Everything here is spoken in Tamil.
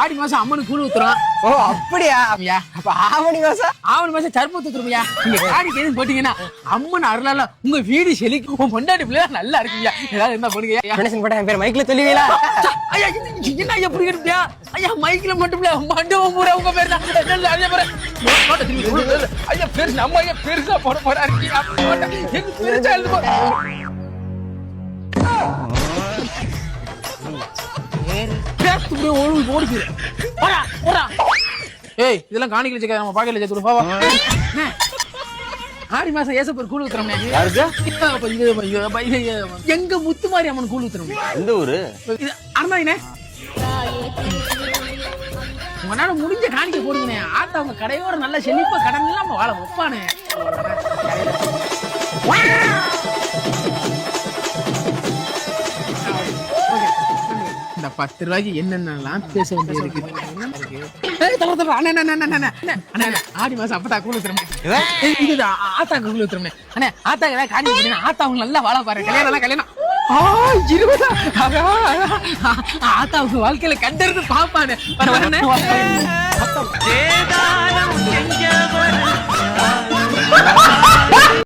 ஆடி மாசம் அம்மனுக்கு கூழ் ஊத்துறோம். ஓ அப்படியா? அப்ப ஆவணி மாசம் சர்ப்பு ஊத்துறோம்யா. நீங்க காடிக்கு எதுவும் போட்டீங்கன்னா அம்மன் அருளால உங்க வீடு செழிக்கும், உங்க பொண்டாட்டி பிள்ளை நல்லா இருக்குயா. ஏதாவது இருந்தா போடுங்க. டொனேஷன் போட்டா என் பேர் மைக்ல சொல்லுவீங்களா? ஐயா என்ன ஐயா எப்படி இருப்பியா? ஐயா மைக்ல மட்டும் இல்ல மண்டபம் பூரா உங்க பேர் தான். ஐயா பெருசு நம்ம ஐயா பெருசா போட போறாரு. பெருசா எழுது போ. இதெல்லாம் காணிக்கல வச்சுக்க, நம்ம பாக்கெட்ல வச்சு கொடுப்பா. ஆடி மாசம் ஏசப்பர் கூழ் ஊத்துறோம். எங்க முத்துமாரி அம்மன் கூழ் ஊத்துறோம். எந்த ஊரு? அண்ணாயினே உங்களால முடிஞ்ச காணிக்க போடுங்கண்ணே. ஆத்தா அவங்க கடையோட நல்ல செழிப்பா கடன் எல்லாம் வாழ வைப்பானே. இந்த 10 ரூபாய்க்கு என்னென்னலாம் பேச வேண்டியது இருக்குது. ஆடி மாசம் அப்பதான் கூழ் ஊத்துறோம். ஆத்தா கூழ் ஊத்துறோம். அண்ணே ஆத்தா ஏதாவது காணி ஆத்தா அவங்க நல்லா வாழ பாரு. கல்யாணம் 20 ஆத்தாவுக்கு வாழ்க்கையில கண்டறிந்து பாப்பானே. பரவாயில்ல.